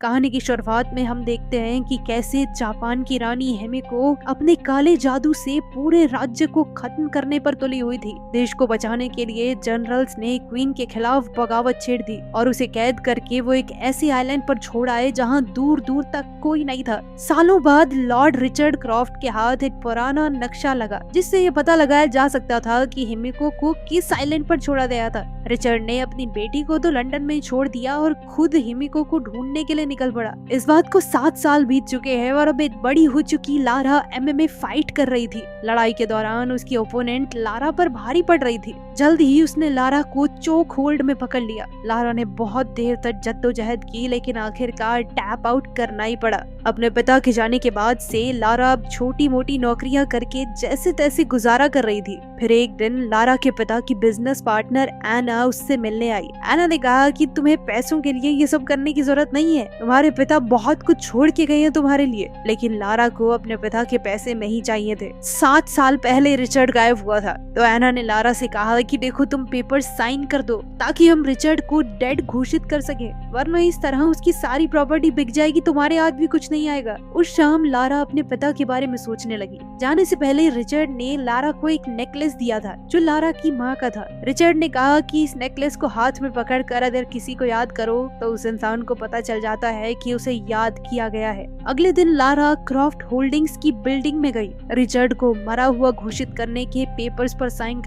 कहानी की शुरुआत में हम देखते हैं कि कैसे जापान की रानी हिमिको अपने काले जादू से पूरे राज्य को खत्म करने पर तुली हुई थी। देश को बचाने के लिए जनरल्स ने क्वीन के खिलाफ बगावत छेड़ दी और उसे कैद करके वो एक ऐसे आइलैंड पर छोड़ आए जहां दूर दूर तक कोई नहीं था। सालों बाद लॉर्ड रिचर्ड क्रॉफ्ट के हाथ एक पुराना नक्शा लगा जिससे ये पता लगाया जा सकता था कि हिमिको को किस आइलैंड पर छोड़ा गया था। रिचर्ड ने अपनी बेटी को तो लंदन में छोड़ दिया और खुद हिमिको को ढूंढने के लिए निकल पड़ा। इस बात को 7 साल बीत चुके हैं और अब एक बड़ी हो चुकी लारा एमएमए फाइट कर रही थी। लड़ाई के दौरान उसकी ओपोनेंट लारा पर भारी पड़ रही थी। जल्द ही उसने लारा को चोक होल्ड में पकड़ लिया। लारा ने बहुत देर तक जद्दोजहद की लेकिन आखिरकार टैप आउट करना ही पड़ा। अपने पिता के जाने के बाद से लारा अब छोटी मोटी नौकरियां करके जैसे तैसे गुजारा कर रही थी। फिर एक दिन लारा के पिता की बिजनेस पार्टनर एना उससे मिलने आई। एना ने कहा कि तुम्हें पैसों के लिए ये सब करने की जरूरत नहीं है, तुम्हारे पिता बहुत कुछ छोड़ के गए हैं तुम्हारे लिए। लेकिन लारा को अपने पिता के पैसे नहीं चाहिए थे। 7 साल पहले रिचर्ड गायब हुआ था तो एना ने लारा से कहा कि देखो तुम पेपर साइन कर दो ताकि हम रिचर्ड को डेड घोषित कर सके, वरना इस तरह उसकी सारी प्रॉपर्टी बिक जाएगी, तुम्हारे हाथ भी कुछ नहीं आएगा। उस शाम लारा अपने पिता के बारे में सोचने लगी। जाने से पहले रिचर्ड ने लारा को एक नेकलेस दिया था जो लारा की माँ का था। रिचर्ड ने कहा कि इस नेकलेस को हाथ में पकड़कर अगर किसी को याद करो तो उस इंसान को पता चल जाता है कि उसे याद किया गया है। अगले दिन लारा क्रॉफ्ट होल्डिंग्स की बिल्डिंग में गई रिचर्ड को मरा हुआ घोषित करने के पेपर्स पर साइन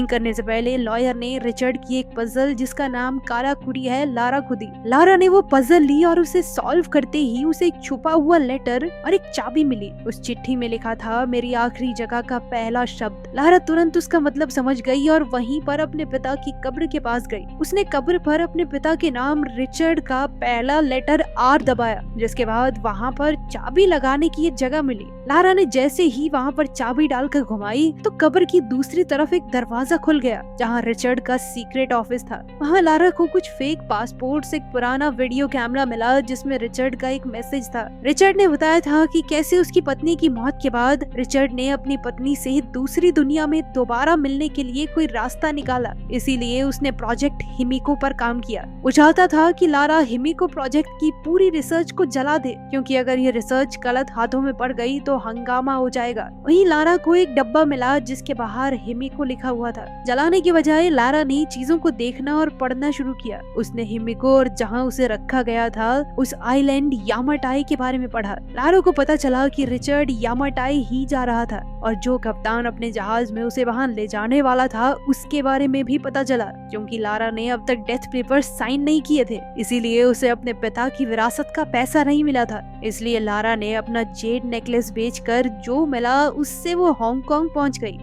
करने से पहले लॉयर ने रिचर्ड की एक पजल जिसका नाम काला कुड़ी है लारा को दी। लारा ने वो पजल ली और उसे सॉल्व करते ही उसे एक छुपा हुआ लेटर और एक चाबी मिली। उस चिट्ठी में लिखा था मेरी आखिरी जगह का पहला शब्द। लारा तुरंत उसका मतलब समझ गई और वहीं पर अपने पिता की कब्र के पास गई। उसने कब्र पर अपने पिता के नाम रिचर्ड का पहला लेटर आर दबाया, जिसके बाद वहाँ पर चाबी लगाने की एक जगह मिली। लारा ने जैसे ही वहाँ पर चाबी डालकर घुमाई तो कब्र की दूसरी तरफ एक दरवाजा खुल गया जहाँ रिचर्ड का सीक्रेट ऑफिस था। वहाँ लारा को कुछ फेक पासपोर्ट से एक पुराना वीडियो कैमरा मिला जिसमें रिचर्ड का एक मैसेज था। रिचर्ड ने बताया था कि कैसे उसकी पत्नी की मौत के बाद रिचर्ड ने अपनी पत्नी से दूसरी दुनिया में दोबारा मिलने के लिए कोई रास्ता निकाला, इसीलिए उसने प्रोजेक्ट हिमिको पर काम किया। वो चाहता था कि लारा हिमिको प्रोजेक्ट की पूरी रिसर्च को जला दे, क्योंकि अगर ये रिसर्च गलत हाथों में पड़ गई तो हंगामा हो जाएगा। वहीं लारा को एक डब्बा मिला जिसके बाहर हिमिको लिखा हुआ था। जलाने के बजाय लारा ने चीजों को देखना और पढ़ना शुरू किया। उसने हिमिको और जहाँ उसे रखा गया था उस आइलैंड यामाटाई के बारे में पढ़ा। लारा को पता चला कि रिचर्ड यामाटाई ही जा रहा था और जो कप्तान अपने जहाज में उसे वहाँ ले जाने वाला था उसके बारे में भी पता चला। क्योंकि लारा ने अब तक डेथ पेपर साइन नहीं किए थे, इसीलिए उसे अपने पिता की विरासत का पैसा नहीं मिला था। इसलिए लारा ने अपना जेड नेकलेस बेचकर जो मिला उससे वो हांगकांग पहुंच गई।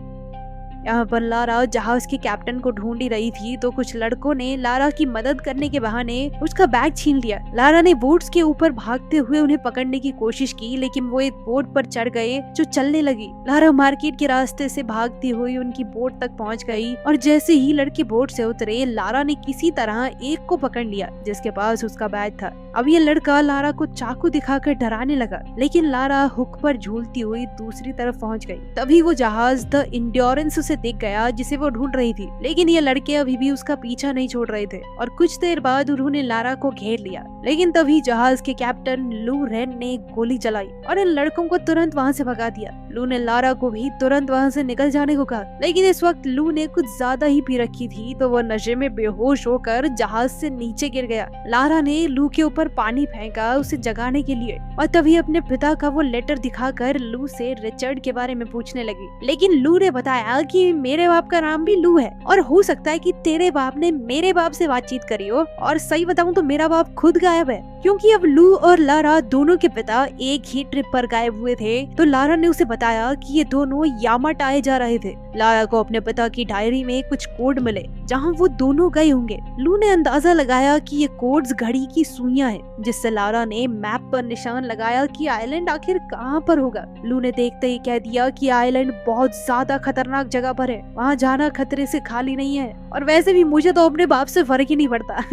यहाँ पर लारा जहाज के कैप्टन को ढूंढ ही रही थी तो कुछ लड़कों ने लारा की मदद करने के बहाने उसका बैग छीन लिया। लारा ने बोट्स के ऊपर भागते हुए उन्हें पकड़ने की कोशिश की लेकिन वो एक बोट पर चढ़ गए जो चलने लगी। लारा मार्केट के रास्ते से भागती हुई उनकी बोट तक पहुंच गई और जैसे ही लड़के बोट से उतरे लारा ने किसी तरह एक को पकड़ लिया जिसके पास उसका बैग था। अब ये लड़का लारा को चाकू दिखाकर डराने लगा लेकिन लारा हुक पर झूलती हुई दूसरी तरफ पहुंच गई। तभी वो जहाज द इंड्योरेंस उसे दिख गया जिसे वो ढूंढ रही थी, लेकिन ये लड़के अभी भी उसका पीछा नहीं छोड़ रहे थे और कुछ देर बाद उन्होंने लारा को घेर लिया। लेकिन तभी जहाज के कैप्टन लू रेन ने गोली चलाई और इन लड़कों को तुरंत वहाँ से भगा दिया। लू ने लारा को भी तुरंत वहाँ से निकल जाने को कहा, लेकिन इस वक्त लू ने कुछ ज्यादा ही पी रखी थी तो वो नशे में बेहोश होकर जहाज से नीचे गिर गया। लारा ने लू के ऊपर पानी फेंका उसे जगाने के लिए और तभी अपने पिता का वो लेटर दिखाकर लू से रिचर्ड के बारे में पूछने लगी। लेकिन लू ने बताया कि मेरे बाप का नाम भी लू है और हो सकता है कि तेरे बाप ने मेरे बाप से बातचीत करी हो, और सही बताऊं तो मेरा बाप खुद गायब है। क्योंकि अब लू और लारा दोनों के पिता एक ही ट्रिप पर गायब हुए थे तो लारा ने उसे बताया कि ये दोनों यामाटाई जा रहे थे। लारा को अपने पिता की डायरी में कुछ कोड मिले जहां वो दोनों गए होंगे। लू ने अंदाजा लगाया कि ये कोड्स घड़ी की सुइयां हैं, जिससे लारा ने मैप पर निशान लगाया कि आइलैंड आखिर कहां पर होगा। लू ने देखते ही कह दिया कि आइलैंड बहुत ज्यादा खतरनाक जगह पर है, वहाँ जाना खतरे से खाली नहीं है, और वैसे भी मुझे तो अपने बाप से फर्क ही नहीं पड़ता।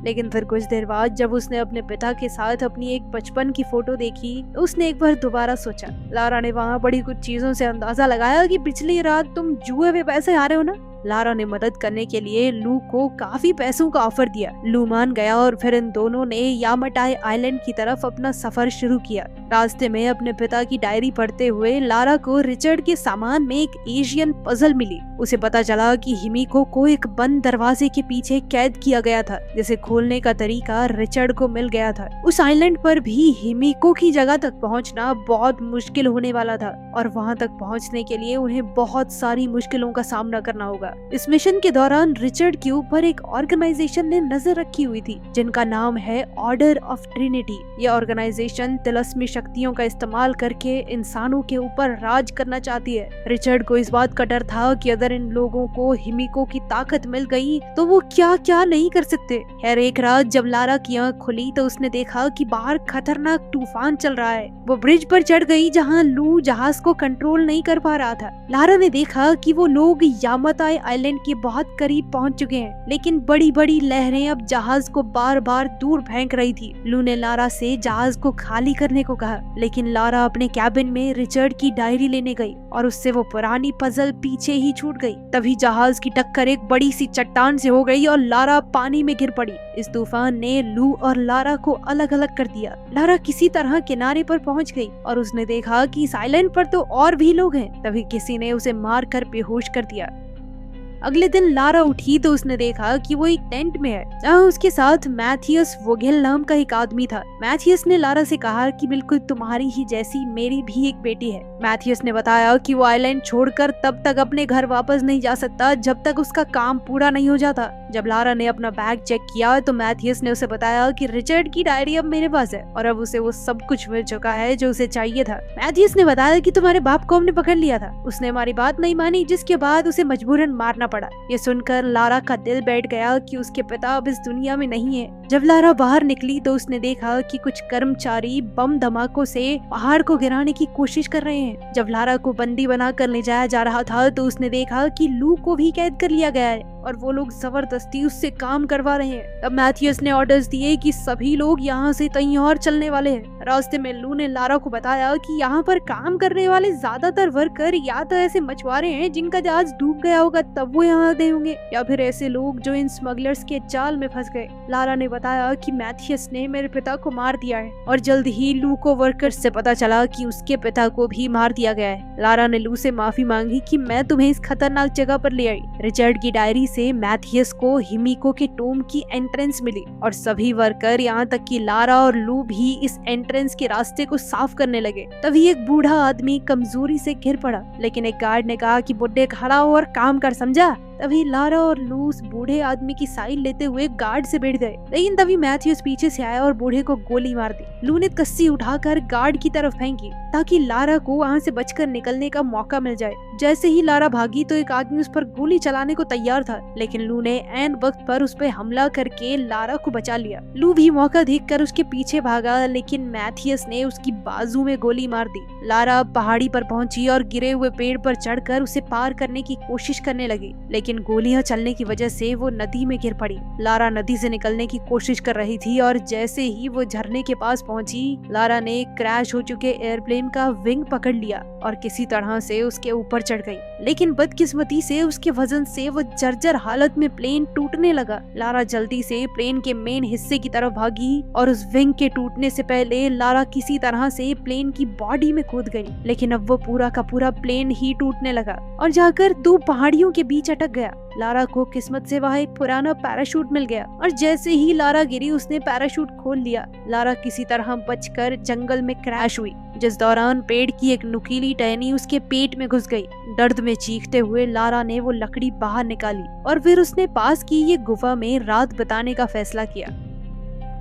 लेकिन फिर कुछ देर बाद जब उसने अपने पिता के साथ अपनी एक बचपन की फोटो देखी तो उसने एक बार दोबारा सोचा। लारा ने वहाँ बड़ी कुछ चीजों से अंदाजा लगाया कि पिछली रात तुम जुए में पैसे हारे हो ना। लारा ने मदद करने के लिए लू को काफी पैसों का ऑफर दिया। लू मान गया और फिर इन दोनों ने यामाटाई आइलैंड की तरफ अपना सफर शुरू किया। रास्ते में अपने पिता की डायरी पढ़ते हुए लारा को रिचर्ड के सामान में एक एशियन पजल मिली। उसे पता चला कि हिमिको को एक बंद दरवाजे के पीछे कैद किया गया था, जिसे खोलने का तरीका रिचर्ड को मिल गया था। उस आइलैंड पर भी हिमिको की जगह तक पहुंचना बहुत मुश्किल होने वाला था और वहां तक पहुंचने के लिए उन्हें बहुत सारी मुश्किलों का सामना करना होगा। इस मिशन के दौरान रिचर्ड के ऊपर एक ऑर्गेनाइजेशन ने नजर रखी हुई थी, जिनका नाम है ऑर्डर ऑफ ट्रिनिटी। यह ऑर्गेनाइजेशन तिलस्मी शक्तियों का इस्तेमाल करके इंसानों के ऊपर राज करना चाहती है। रिचर्ड को इस बात का डर था कि अगर इन लोगों को हिमिको की ताकत मिल गई तो वो क्या क्या नहीं कर सकते। खैर, एक रात जब लारा की आंख खुली तो उसने देखा कि बाहर खतरनाक तूफान चल रहा है। वो ब्रिज पर चढ़ गई जहां लू जहाज को कंट्रोल नहीं कर पा रहा था। लारा ने देखा कि वो लोग यामाताई आइलैंड के बहुत करीब पहुंच चुके हैं, लेकिन बड़ी बड़ी लहरें अब जहाज को बार बार दूर फेंक रही थी। लू ने लारा से जहाज को खाली करने को कहा, लेकिन लारा अपने कैबिन में रिचर्ड की डायरी लेने गई और उससे वो पुरानी पजल पीछे ही छूट गई। तभी जहाज की टक्कर एक बड़ी सी चट्टान से हो गई और लारा पानी में गिर पड़ी। इस तूफान ने लू और लारा को अलग अलग कर दिया। लारा किसी तरह किनारे पर पहुंच गई और उसने देखा कि इस आइलैंड पर तो और भी लोग हैं। तभी किसी ने उसे मार कर बेहोश कर दिया। अगले दिन लारा उठी तो उसने देखा कि वो एक टेंट में है, जहाँ उसके साथ मैथियस वोगेल नाम का एक आदमी था। मैथियस ने लारा से कहा कि बिल्कुल तुम्हारी ही जैसी मेरी भी एक बेटी है। मैथियस ने बताया कि वो आइलैंड छोड़कर तब तक अपने घर वापस नहीं जा सकता जब तक उसका काम पूरा नहीं हो जाता। जब लारा ने अपना बैग चेक किया तो मैथियस ने उसे बताया कि रिचर्ड की डायरी अब मेरे पास है और अब उसे वो सब कुछ मिल चुका है जो उसे चाहिए था। मैथियस ने बताया कि तुम्हारे बाप को हमने पकड़ लिया था, उसने हमारी बात नहीं मानी, जिसके बाद उसे मजबूरन मारना पड़ा। ये सुनकर लारा का दिल बैठ गया कि उसके पिता अब इस दुनिया में नहीं है। जब लारा बाहर निकली तो उसने देखा कि कुछ कर्मचारी बम धमाकों से पहाड़ को गिराने की कोशिश कर रहे हैं। जब लारा को बंदी बनाकर ले जाया जा रहा था तो उसने देखा कि लू को भी कैद कर लिया गया है और वो लोग जबरदस्ती उससे काम करवा रहे हैं। तब मैथियस ने ऑर्डर्स दिए कि सभी लोग यहाँ से कहीं और चलने वाले हैं। रास्ते में लू ने लारा को बताया कि यहाँ पर काम करने वाले ज्यादातर वर्कर या तो ऐसे मछुआरे हैं जिनका जहाज डूब गया होगा तब वो यहाँ आते होंगे, या फिर ऐसे लोग जो इन स्मगलर्स के जाल में फंस गए। लारा ने बताया कि मैथियस ने मेरे पिता को मार दिया है और जल्द ही लू को वर्कर्स से पता चला कि उसके पिता को भी मार दिया गया है। लारा ने लू से माफी मांगी कि मैं तुम्हें इस खतरनाक जगह पर ले आई। रिचर्ड की डायरी से मैथियस को हिमिको के टोम की एंट्रेंस मिली और सभी वर्कर यहाँ तक कि लारा और लू भी इस एंट्रेंस के रास्ते को साफ करने लगे। तभी एक बूढ़ा आदमी कमजोरी से गिर पड़ा, लेकिन एक गार्ड ने कहा कि बुड्ढे खड़ा हो और काम कर, समझा। तभी लारा और लू उस बूढ़े आदमी की साइड लेते हुए गार्ड से भिड़ गए, लेकिन तभी मैथियस पीछे से आया और बूढ़े को गोली मार दी। लू ने कस्सी उठाकर गार्ड की तरफ फेंकी ताकि लारा को वहाँ से बचकर निकलने का मौका मिल जाए। जैसे ही लारा भागी तो एक आदमी उस पर गोली चलाने को तैयार था, लेकिन लू ने ऐन वक्त पर उस पर हमला करके लारा को बचा लिया। लू भी मौका देखकर उसके पीछे भागा, लेकिन मैथियस ने उसकी बाजू में गोली मार दी। लारा पहाड़ी पर पहुंची और गिरे हुए पेड़ पर चढ़कर उसे पार करने की कोशिश करने लगी, लेकिन गोलियां चलने की वजह से वो नदी में गिर पड़ी। लारा नदी से निकलने की कोशिश कर रही थी और जैसे ही वो झरने के पास पहुंची, लारा ने क्रैश हो चुके एयरप्लेन का विंग पकड़ लिया और किसी तरह से उसके ऊपर चढ़ गई, लेकिन बदकिस्मती से उसके वजन से वो जर्जर हालत में प्लेन टूटने लगा। लारा जल्दी से प्लेन के मेन हिस्से की तरफ भागी और उस विंग के टूटने से पहले लारा किसी तरह से प्लेन की बॉडी में कूद गई, लेकिन अब वो पूरा का पूरा प्लेन ही टूटने लगा और जाकर दो पहाड़ियों के बीच अटक गया। लारा को किस्मत से वहाँ एक पुराना पैराशूट मिल गया और जैसे ही लारा गिरी उसने पैराशूट खोल लिया। लारा किसी तरह बचकर जंगल में क्रैश हुई, जिस दौरान पेड़ की एक नुकीली टहनी उसके पेट में घुस गई। दर्द में चीखते हुए लारा ने वो लकड़ी बाहर निकाली और फिर उसने पास की ये गुफा में रात बिताने का फैसला किया।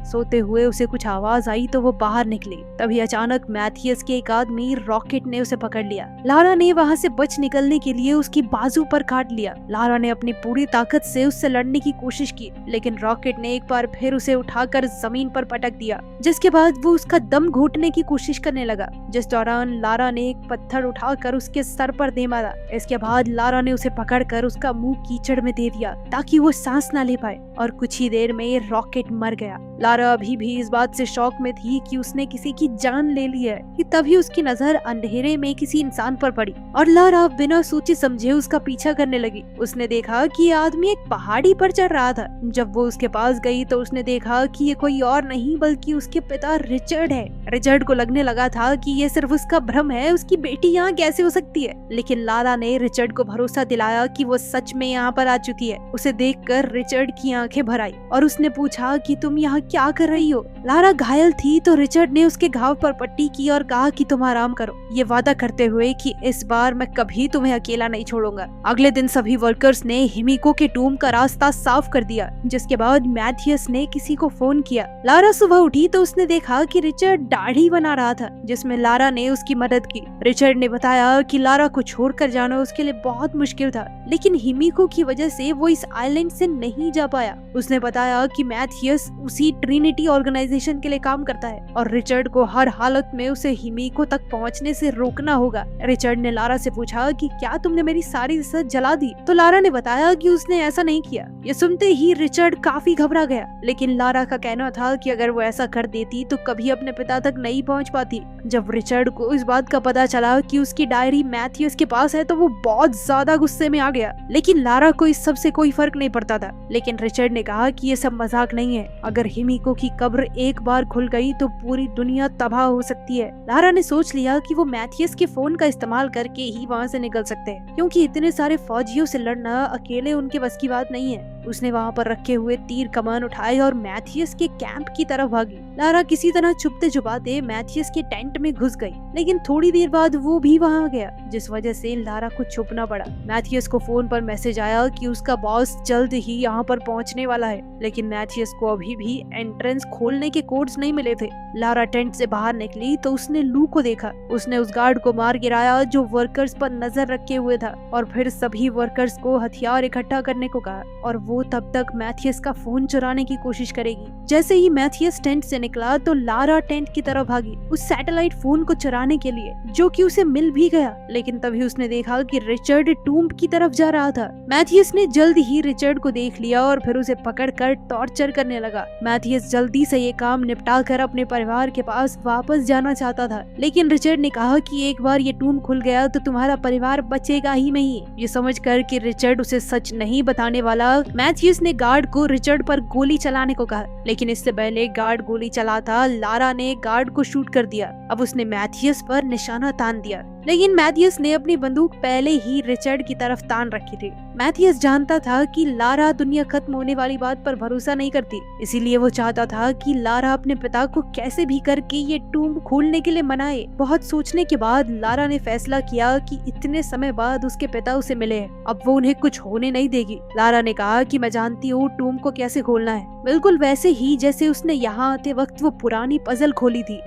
सोते हुए उसे कुछ आवाज आई तो वो बाहर निकली। तभी अचानक मैथियस के एक आदमी रॉकेट ने उसे पकड़ लिया। लारा ने वहाँ से बच निकलने के लिए उसकी बाजू पर काट लिया। लारा ने अपनी पूरी ताकत से उससे लड़ने की कोशिश की, लेकिन रॉकेट ने एक बार फिर उसे उठाकर जमीन पर पटक दिया, जिसके बाद वो उसका दम घोटने की कोशिश करने लगा, जिस दौरान लारा ने एक पत्थर उठाकर उसके सर पर दे मारा। इसके बाद लारा ने उसे पकड़कर उसका मुंह कीचड़ में दे दिया ताकि वो सांस न ले पाए और कुछ ही देर में रॉकेट मर गया। लारा अभी भी इस बात से शॉक में थी कि उसने किसी की जान ले ली है कि तभी उसकी नजर अंधेरे में किसी इंसान पर पड़ी और लारा बिना सोचे समझे उसका पीछा करने लगी। उसने देखा कि ये आदमी एक पहाड़ी पर चढ़ रहा था। जब वो उसके पास गई तो उसने देखा कि ये कोई और नहीं बल्कि उसके पिता रिचर्ड है। रिचर्ड को लगने लगा था कि ये सिर्फ उसका भ्रम है, उसकी बेटी यहाँ कैसे हो सकती है। लेकिन लारा ने रिचर्ड को भरोसा दिलाया कि वो सच में यहाँ पर आ चुकी है। उसे देखकर रिचर्ड की आंखें भर आई और उसने पूछा कि तुम यहाँ क्या कर रही हो। लारा घायल थी तो रिचर्ड ने उसके घाव पर पट्टी की और कहा कि तुम आराम करो, ये वादा करते हुए कि इस बार मैं कभी तुम्हें अकेला नहीं छोड़ूंगा। अगले दिन सभी वर्कर्स ने हिमिको के टूम का रास्ता साफ कर दिया, जिसके बाद मैथियस ने किसी को फोन किया। लारा सुबह उठी तो उसने देखा कि रिचर्ड दाढ़ी बना रहा था, जिसमें लारा ने उसकी मदद की। रिचर्ड ने बताया कि लारा को छोड़कर जाना उसके लिए बहुत मुश्किल था, लेकिन हिमिको की वजह से वो इस आइलैंड से नहीं जा पाया। उसने बताया कि मैथियस उसी ट्रिनिटी ऑर्गेनाइजेशन के लिए काम करता है और रिचर्ड को हर हालत में उसे हिमिको तक पहुंचने से रोकना होगा। रिचर्ड ने लारा से पूछा कि क्या तुमने मेरी सारी रिसर्च जला दी, तो लारा ने बताया कि उसने ऐसा नहीं किया। ये सुनते ही रिचर्ड काफी घबरा गया, लेकिन लारा का कहना था कि अगर वो ऐसा कर देती तो कभी अपने पिता तक नहीं पहुंच पाती। जब रिचर्ड को इस बात का पता चला कि उसकी डायरी मैथियस के पास है तो वो बहुत ज्यादा गुस्से में आ गया, लेकिन लारा को इस सब से कोई फर्क नहीं पड़ता था। लेकिन रिचर्ड ने कहा कि ये सब मजाक नहीं है, अगर हिमिको की कब्र एक बार खुल गई तो पूरी दुनिया तबाह हो सकती है। लारा ने सोच लिया कि वो मैथियस के फोन का इस्तेमाल करके ही वहाँ से निकल सकते हैं, क्योंकि इतने सारे फौजियों से लड़ना अकेले उनके बस की बात नहीं है। उसने वहाँ पर रखे हुए तीर कमान उठाए और मैथियस के कैंप की तरफ भागी। लारा किसी तरह छुपते छुपाते मैथियस के टेंट में घुस गई, लेकिन थोड़ी देर बाद वो भी वहाँ आ गया, जिस वजह से लारा को छुपना पड़ा। मैथियस को फोन पर मैसेज आया कि उसका बॉस जल्द ही यहाँ पर पहुँचने वाला है, लेकिन मैथियस को अभी भी एंट्रेंस खोलने के कोड्स नहीं मिले थे। लारा टेंट से बाहर निकली तो उसने लू को देखा। उसने उस गार्ड को मार गिराया जो वर्कर्स पर नजर रखे हुए था, और फिर सभी वर्कर्स को हथियार इकट्ठा करने को कहा और वो तब तक मैथियस का फोन चुराने की कोशिश करेगी। जैसे ही मैथियस टेंट से निकला तो लारा टेंट की तरफ भागी उस सैटेलाइट फोन को चुराने के लिए, जो कि उसे मिल भी गया। लेकिन तभी उसने देखा कि रिचर्ड टूम्ब की तरफ जा रहा था। मैथियस ने जल्द ही रिचर्ड को देख लिया और फिर उसे पकड़कर टॉर्चर करने लगा। मैथियस जल्दी से ये काम निपटा कर अपने परिवार के पास वापस जाना चाहता था, लेकिन रिचर्ड ने कहा कि एक बार ये टूम्ब खुल गया तो तुम्हारा परिवार बचेगा ही नहीं। ये समझकर कि रिचर्ड उसे सच नहीं बताने वाला, मैथियस ने गार्ड को रिचर्ड पर गोली चलाने को कहा, लेकिन इससे पहले गार्ड गोली चलाता लारा ने गार्ड को शूट कर दिया। अब उसने मैथियस पर निशाना तान दिया, लेकिन मैथियस ने अपनी बंदूक पहले ही रिचर्ड की तरफ तान रखी थी। मैथियस जानता था कि लारा दुनिया खत्म होने वाली बात पर भरोसा नहीं करती, इसीलिए वो चाहता था कि लारा अपने पिता को कैसे भी करके ये टूम्ब खोलने के लिए मनाए। बहुत सोचने के बाद लारा ने फैसला किया कि इतने समय बाद उसके पिता उसे मिले हैं, अब वो उन्हें कुछ होने नहीं देगी। लारा ने कहा कि मैं जानती हूँ टूम्ब को कैसे खोलना है, बिल्कुल वैसे ही जैसे उसने यहाँ आते वक्त वो पुरानी पजल खोली थी।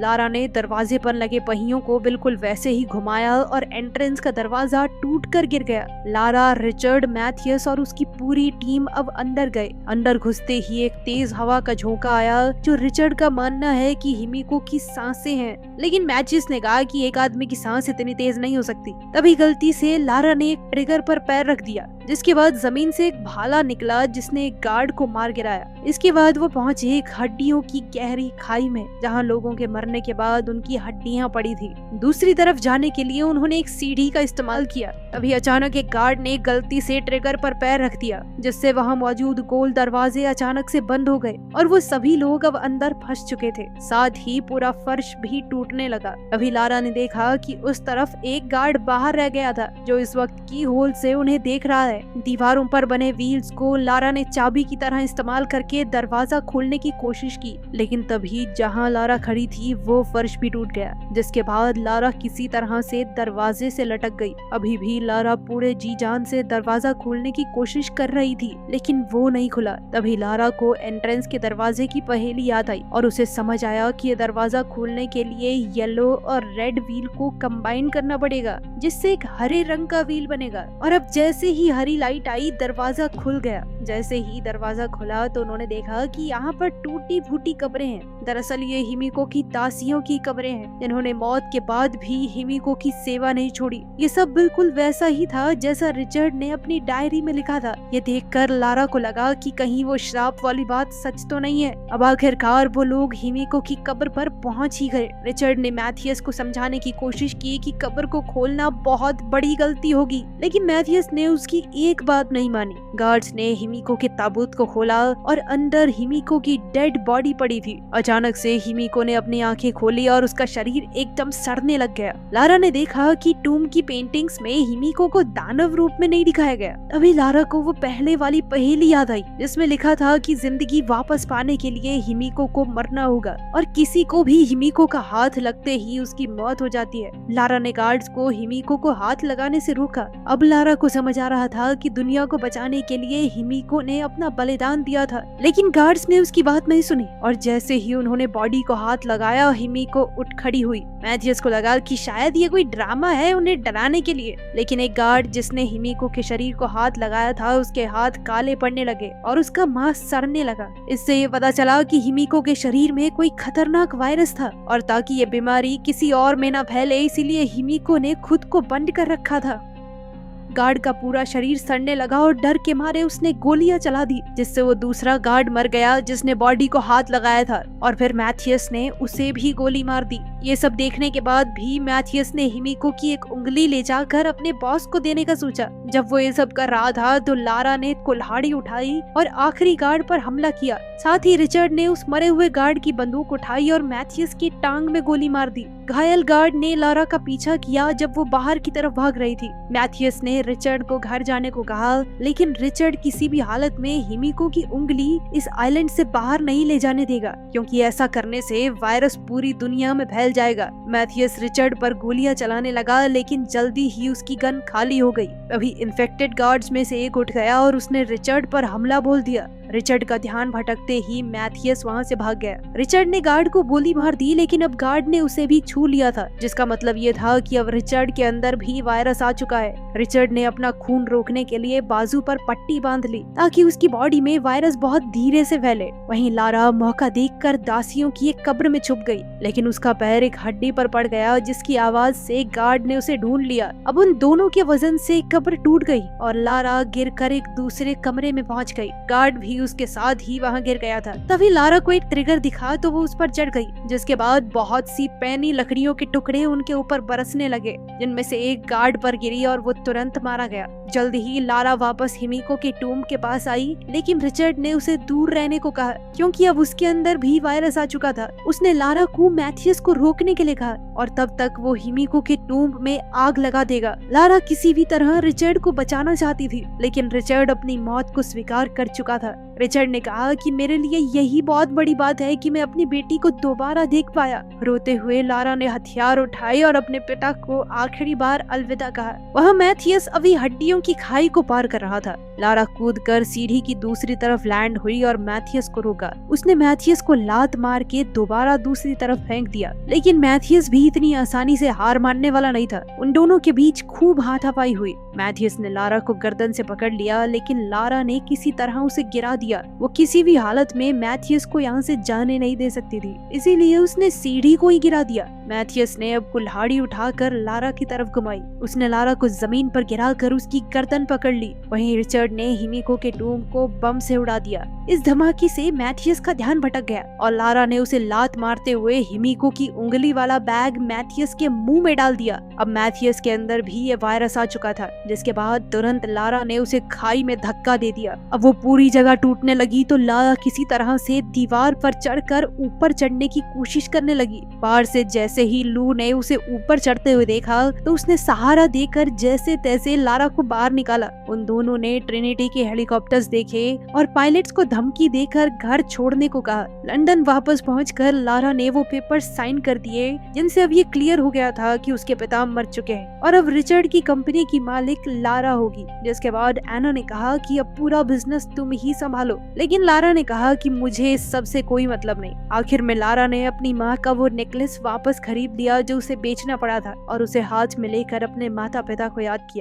लारा ने दरवाजे पर लगे पहियों को बिल्कुल वैसे ही घुमाया और एंट्रेंस का दरवाजा टूटकर गिर गया। लारा, रिचर्ड, मैथियस और उसकी पूरी टीम अब अंदर गए। अंदर घुसते ही एक तेज हवा का झोंका आया, जो रिचर्ड का मानना है कि हिमिको की सांसें हैं, लेकिन मैथियस ने कहा कि एक आदमी की सांस इतनी तेज नहीं हो सकती। तभी गलती से लारा ने एक ट्रिगर पर पैर रख दिया, जिसके बाद जमीन से एक भाला निकला जिसने एक गार्ड को मार गिराया। इसके बाद वो पहुंचे एक हड्डियों की गहरी खाई में, जहां लोगों के मरने के बाद उनकी हड्डियां पड़ी थी। दूसरी तरफ जाने के लिए उन्होंने एक सीढ़ी का इस्तेमाल किया। तभी अचानक एक गार्ड ने गलती से ट्रिगर पर पैर रख दिया, जिससे वहां मौजूद गोल दरवाजे अचानक से बंद हो गए और वो सभी लोग अब अंदर फंस चुके थे। साथ ही पूरा फर्श भी टूटने लगा। अभी लारा ने देखा कि उस तरफ एक गार्ड बाहर रह गया था, जो इस वक्त की होल से उन्हें देख रहा है। दीवारों पर बने व्हील्स को लारा ने चाबी की तरह इस्तेमाल करके दरवाजा खोलने की कोशिश की, लेकिन तभी जहां लारा खड़ी थी वो फर्श भी टूट गया, जिसके बाद लारा किसी तरह से दरवाजे से लटक गई। अभी भी लारा पूरे जी जान से दरवाजा खोलने की कोशिश कर रही थी, लेकिन वो नहीं खुला। तभी लारा को एंट्रेंस के दरवाजे की पहेली याद आई और उसे समझ आया कि ये दरवाजा खोलने के लिए येलो और रेड व्हील को कंबाइन करना पड़ेगा, जिससे एक हरे रंग का व्हील बनेगा। और अब जैसे ही हरी लाइट आई, दरवाजा खुल गया। जैसे ही दरवाजा खुला तो उन्होंने देखा कि यहाँ पर टूटी फूटी कब्रें हैं। दरअसल ये हिमिको की दासियों की कब्रें हैं, जिन्होंने मौत के बाद भी हिमिको की सेवा नहीं छोड़ी। ये सब बिल्कुल वैसा ही था जैसा रिचर्ड ने अपनी डायरी में लिखा था। ये देखकर लारा को लगा कि कहीं वो श्राप वाली बात सच तो नहीं है। अब आखिरकार वो लोग हिमिको की कब्र पर पहुंच ही गए। रिचर्ड ने मैथियस को समझाने की कोशिश की कि कब्र को खोलना बहुत बड़ी गलती होगी, लेकिन मैथियस ने उसकी एक बात नहीं मानी। गार्ड्स ने हिमिको के ताबूत को खोला और अंदर हिमिको की डेड बॉडी पड़ी थी। अचानक से हिमिको ने अपनी आंखें खोली और उसका शरीर एकदम सड़ने लग गया। लारा ने देखा कि टूम की पेंटिंग्स में हिमिको को दानव रूप में नहीं दिखाया गया। तभी लारा को वो पहले वाली पहेली याद आई, जिसमें लिखा था कि जिंदगी वापस पाने के लिए हिमिको को मरना होगा और किसी को भी हिमिको का हाथ लगते ही उसकी मौत हो जाती है। लारा ने गार्ड्स को हिमिको को हाथ लगाने से रोका। अब लारा को समझ आ रहा था कि दुनिया को बचाने के लिए हिमिको ने अपना बलिदान दिया था, लेकिन गार्ड्स ने उसकी बात नहीं सुनी और जैसे ही उन्होंने बॉडी को हाथ लगाया, हिमिको उठ खड़ी हुई। मैथियस को लगा कि शायद ये कोई ड्रामा है उन्हें डराने के लिए, लेकिन एक गार्ड जिसने हिमिको के शरीर को हाथ लगाया था, उसके हाथ काले पड़ने लगे और उसका मांस सड़ने लगा। इससे ये पता चला कि हिमिको के शरीर में कोई खतरनाक वायरस था और ताकि ये बीमारी किसी और में न फैले, इसीलिए हिमिको ने खुद को बंद कर रखा था। गार्ड का पूरा शरीर सड़ने लगा और डर के मारे उसने गोलियां चला दी, जिससे वो दूसरा गार्ड मर गया जिसने बॉडी को हाथ लगाया था, और फिर मैथियस ने उसे भी गोली मार दी। ये सब देखने के बाद भी मैथियस ने हिमिको की एक उंगली ले जाकर अपने बॉस को देने का सोचा। जब वो ये सब कर रहा था तो लारा ने कुल्हाड़ी उठाई और आखिरी गार्ड पर हमला किया। साथ ही रिचर्ड ने उस मरे हुए गार्ड की बंदूक उठाई और मैथियस की टांग में गोली मार दी। घायल गार्ड ने लारा का पीछा किया जब वो बाहर की तरफ भाग रही थी। मैथियस ने रिचर्ड को घर जाने को कहा, लेकिन रिचर्ड किसी भी हालत में हिमिको की उंगली इस आइलैंड से बाहर नहीं ले जाने देगा, क्योंकि ऐसा करने से वायरस पूरी दुनिया में फैल जाएगा। मैथियस रिचर्ड पर गोलियां चलाने लगा, लेकिन जल्दी ही उसकी गन खाली हो गई। अभी इन्फेक्टेड गार्ड्स में से एक उठ गया और उसने रिचर्ड पर हमला बोल दिया। रिचर्ड का ध्यान भटकते ही मैथियस वहां से भाग गया। रिचर्ड ने गार्ड को गोली मार दी, लेकिन अब गार्ड ने उसे भी छू लिया था, जिसका मतलब ये था कि अब रिचर्ड के अंदर भी वायरस आ चुका है। रिचर्ड ने अपना खून रोकने के लिए बाजू पर पट्टी बांध ली ताकि उसकी बॉडी में वायरस बहुत धीरे से फैले। वहीं लारा मौका देखकर दासियों की एक कब्र में छुप गई, लेकिन उसका पैर एक हड्डी पर पड़ गया, जिसकी आवाज से गार्ड ने उसे ढूंढ लिया। अब उन दोनों के वजन से कब्र टूट गई और लारा गिरकर एक दूसरे कमरे में पहुंच गई। गार्ड भी उसके साथ ही वहां गिर गया था। तभी लारा को एक ट्रिगर दिखा तो वो उस पर चढ़ गई, जिसके बाद बहुत सी पैनी लकड़ियों के टुकड़े उनके ऊपर बरसने लगे, जिनमें से एक गार्ड पर गिरी और वो तुरंत मारा गया। जल्द ही लारा वापस हिमिको के टूम के पास आई, लेकिन रिचर्ड ने उसे दूर रहने को कहा, क्योंकि अब उसके अंदर भी वायरस आ चुका था। उसने लारा को मैथियस को रोकने के लिए कहा और तब तक वो हिमिको के टूम में आग लगा देगा। लारा किसी भी तरह रिचर्ड को बचाना चाहती थी, लेकिन रिचर्ड अपनी मौत को स्वीकार कर चुका था। रिचर्ड ने कहा कि मेरे लिए यही बहुत बड़ी बात है कि मैं अपनी बेटी को दोबारा देख पाया। रोते हुए लारा ने हथियार उठाए और अपने पिता को आखिरी बार अलविदा कहा। वह मैथियस अभी हड्डियों की खाई को पार कर रहा था। लारा कूदकर सीढ़ी की दूसरी तरफ लैंड हुई और मैथियस को रोका। उसने मैथियस को लात मार के दोबारा दूसरी तरफ फेंक दिया, लेकिन मैथियस भी इतनी आसानी से हार मानने वाला नहीं था। उन दोनों के बीच खूब हाथापाई हुई। मैथियस ने लारा को गर्दन से पकड़ लिया, लेकिन लारा ने किसी तरह उसे गिरा दिया। वो किसी भी हालत में मैथियस को यहाँ से जाने नहीं दे सकती थी, इसीलिए उसने सीढ़ी को ही गिरा दिया। मैथियस ने अब कुल्हाड़ी उठाकर लारा की तरफ घुमाई। उसने लारा को जमीन पर गिराकर उसकी गर्दन पकड़ ली। वहीं रिचर्ड ने हिमिको के टूम को बम से उड़ा दिया। इस धमाके से मैथियस का ध्यान भटक गया और लारा ने उसे लात मारते हुए हिमिको की उंगली वाला बैग मैथियस के मुंह में डाल दिया। अब मैथियस के अंदर भी ये वायरस आ चुका था, जिसके बाद तुरंत लारा ने उसे खाई में धक्का दे दिया। अब वो पूरी जगह टूटने लगी तो लारा किसी तरह से दीवार पर चढ़कर ऊपर चढ़ने की कोशिश करने लगी। बाहर से जैसे ही लू ने उसे ऊपर चढ़ते हुए देखा तो उसने सहारा देकर जैसे तैसे लारा को बाहर निकाला। उन दोनों ने ट्रिनिटी के हेलीकॉप्टर्स देखे और पायलट्स को धमकी देकर घर छोड़ने को कहा। लंदन वापस पहुंचकर लारा ने वो पेपर साइन कर दिए, जिनसे अब ये क्लियर हो गया था कि उसके पिता मर चुके हैं और अब रिचर्ड की कंपनी की मालिक लारा होगी। जिसके बाद एना ने कहा कि अब पूरा बिजनेस तुम ही संभालो, लेकिन लारा ने कहा कि मुझे इस सब से कोई मतलब नहीं। आखिर में लारा ने अपनी माँ का वो नेकलेस वापस खरीद लिया जो उसे बेचना पड़ा था और उसे हाथ में लेकर अपने माता पिता को याद किया।